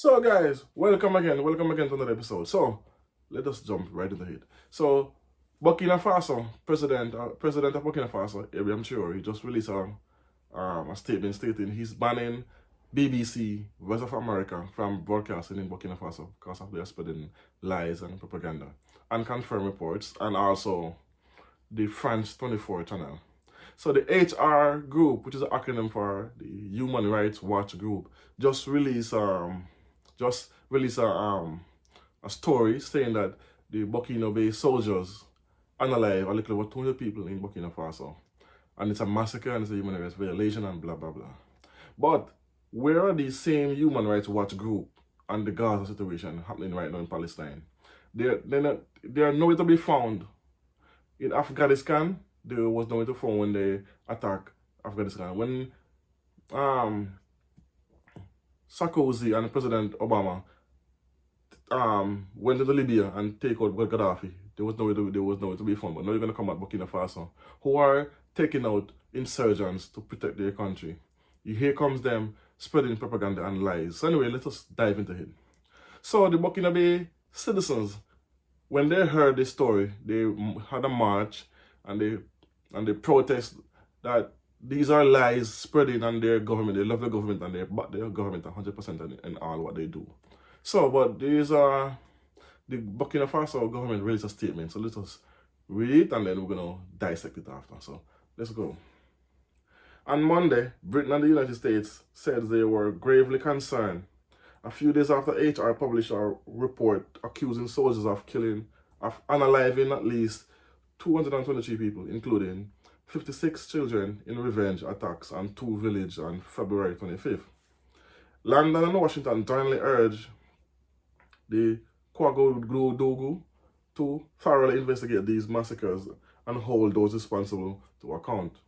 So guys, welcome again to another episode. So let us jump right into it. So Burkina Faso, President of Burkina Faso, Ibrahim Traore, just released a statement stating he's banning BBC, Voice of America from broadcasting in Burkina Faso because of their spreading lies and propaganda, unconfirmed reports, and also the France 24 channel. So the HR group, which is an acronym for the Human Rights Watch group, just released a story saying that the Burkina Faso soldiers unalive a little over 200 people in Burkina Faso, and it's a massacre and it's a human rights violation and blah blah blah. But where are these same Human Rights Watch group and the Gaza situation happening right now in Palestine? They are nowhere to be found. In Afghanistan, there was nowhere to find when they attacked Afghanistan. When um, Sarkozy and President Obama went into Libya and take out Gaddafi, there was nowhere to be found. But now you're gonna come at Burkina Faso, who are taking out insurgents to protect their country. Here comes them spreading propaganda and lies. So anyway, let us dive into it. So the Burkina Faso citizens, when they heard this story, they had a march and they protest that these are lies spreading on their government. They love their government and they back their government 100% in all what they do. So, but these are the Burkina Faso government released a statement. So let us read it and then we're gonna dissect it after. So let's go. On Monday, Britain and the United States said they were gravely concerned a few days after HR published a report accusing soldiers of unaliving at least 223 people, including 56 children, in revenge attacks on two villages on February 25th. London and Washington jointly urged the Ouagadougou to thoroughly investigate these massacres and hold those responsible to account.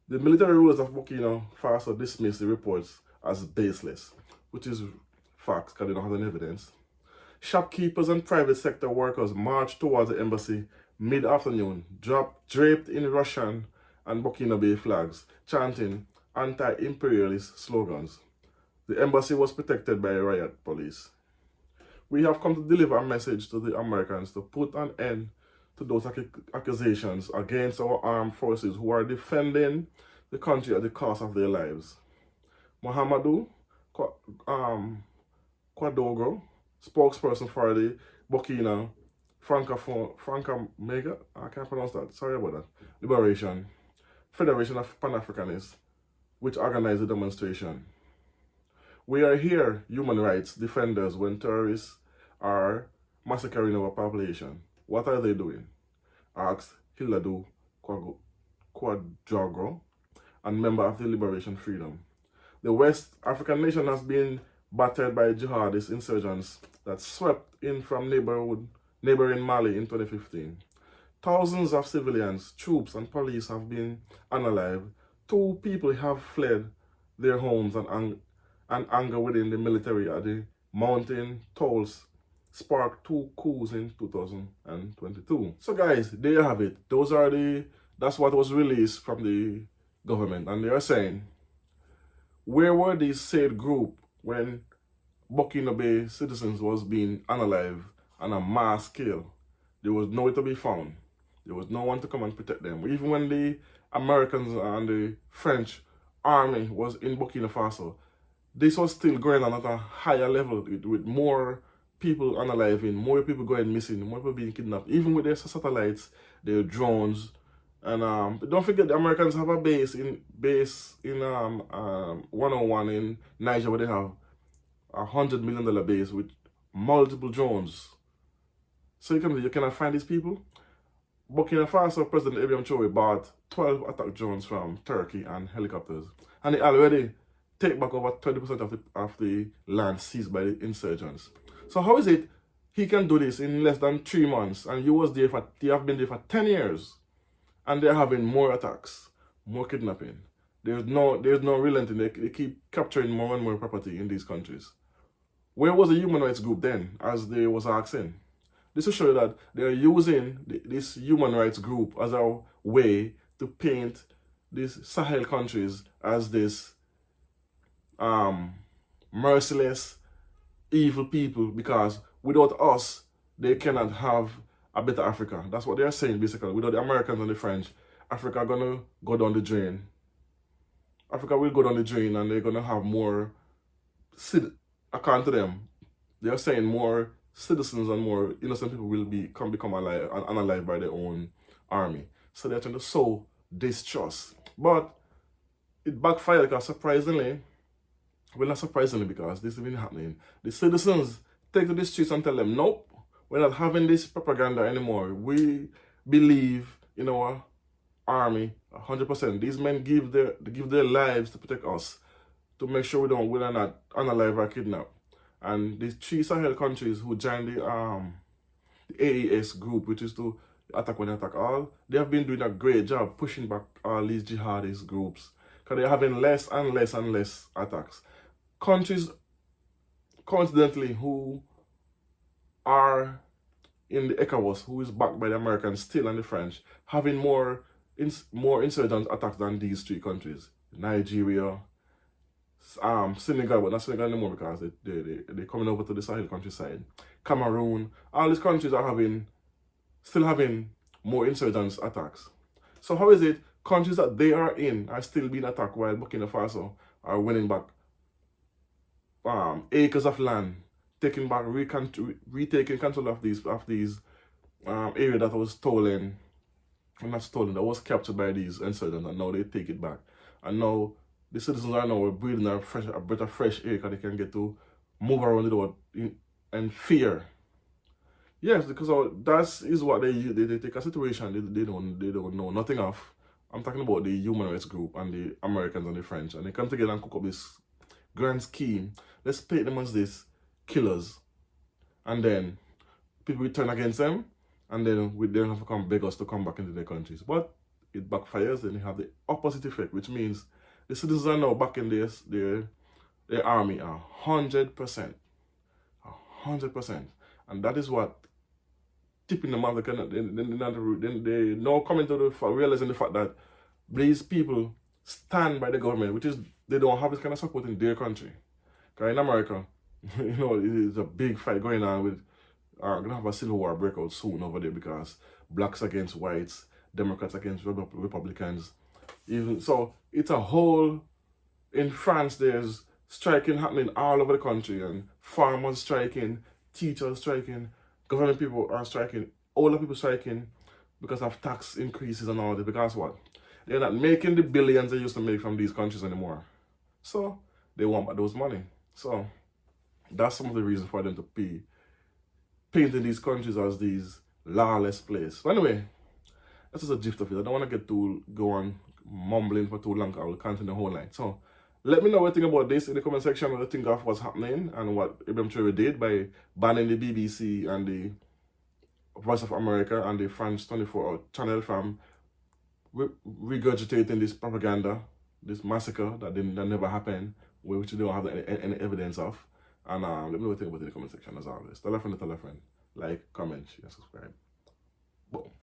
The military rulers of Burkina Faso dismissed the reports as baseless, which is facts because they don't have any evidence. Shopkeepers and private sector workers marched towards the embassy mid-afternoon, draped in Russian and Burkina Faso flags, chanting anti-imperialist slogans. The embassy was protected by riot police. We have come to deliver a message to the Americans to put an end to those accusations against our armed forces who are defending the country at the cost of their lives. Mohamedou Ouagadougou, spokesperson for the Burkina Franca I can't pronounce that, sorry about that, Liberation Federation of Pan-Africanists, which organized the demonstration. We are here, human rights defenders, when terrorists are massacring our population. What are they doing? Asked Hiladu Ouagadougou, a member of the Liberation Freedom. The West African nation has been battered by jihadist insurgents that swept in from neighboring Mali in 2015. Thousands of civilians, troops, and police have been unalived. 2 people have fled their homes, and anger within the military at the mountain tolls sparked 2 coups in 2022. So guys, there you have it. That's what was released from the government, and they are saying, where were these said group when Burkina Faso citizens was being unalived on a mass scale? There was nowhere to be found. There was no one to come and protect them. Even when the Americans and the French army was in Burkina Faso, this was still going on at a higher level with more people unaliving, more people going missing, more people being kidnapped, even with their satellites, their drones. And don't forget the Americans have a base in 101 in Niger, where they have $100 million base with multiple drones. So you cannot find these people. Burkina Faso President Ibrahim Traore bought 12 attack drones from Turkey and helicopters, and he already take back over 20% of the land seized by the insurgents. So how is it he can do this in less than 3 months, and you have been there for 10 years, and they're having more attacks, more kidnapping? There's no relenting. They keep capturing more and more property in these countries. Where was the human rights group then, as they was asking? This will show you that they're using this human rights group as a way to paint these Sahel countries as this merciless evil people, because without us, they cannot have a better Africa. That's what they're saying, basically. Without the Americans and the French, Africa gonna go down the drain. Africa will go down the drain, and they're gonna have more, according to them, they're saying more citizens and more innocent people will become alive and unalive by their own army. So they're trying to sow distrust. But it backfired, because surprisingly, well, not surprisingly, because this has been happening, the citizens take to the streets and tell them, nope, we're not having this propaganda anymore. We believe in our army 100%. These men give their lives to protect us, to make sure we're not unalive or kidnapped. And the 3 Sahel countries who joined the AES group, which is to attack when they attack all, they have been doing a great job pushing back all these jihadist groups, because they're having less and less and less attacks. Countries, coincidentally, who are in the ECOWAS, who is backed by the Americans still and the French, having more insurgent attacks than these 3 countries. Nigeria, Senegal, but not Senegal anymore, because they're coming over to the Sahel countryside. Cameroon, all these countries are still having more insurgent attacks. So how is it countries that they are in are still being attacked, while Burkina Faso are winning back acres of land, taking back, retaking control of these area that was stolen, not stolen, that was captured by these insurgents, and now they take it back. And now the citizens are now breathing a breath of fresh air, because they can get to move around the world in fear. Yes, because that is what they take a situation they don't know nothing of. I'm talking about the human rights group and the Americans and the French, and they come together and cook up this grand scheme. Let's paint them as these killers, and then people will turn against them, and then we don't have to beg us to come back into their countries. But it backfires, and you have the opposite effect, which means the citizens are now back in their army 100%. 100%. And that is what tipping them off. They now coming to realizing the fact that these people stand by the government, which is, they don't have this kind of support in their country. Because in America, it's a big fight going on with, going to have a civil war breakout soon over there, because blacks against whites, Democrats against Republicans. So it's a whole, in France there's striking happening all over the country, and farmers striking, teachers striking, government people are striking, older people striking because of tax increases and all that. Because what? They're not making the billions they used to make from these countries anymore. So they want back those money. So that's some of the reasons for them to be painting these countries as these lawless places. But anyway, that's just a gist of it. I don't want to go on mumbling for too long. I will continue the whole line. So let me know what you think about this in the comment section, what you think of what's happening and what Ibram Traore did by banning the BBC and the Voice of America and the France 24 channel from regurgitating this propaganda, this massacre that never happened, which you don't have any evidence of. And let me know what you think about it in the comment section, as always. Tell a friend, like, comment, share, subscribe. Boom.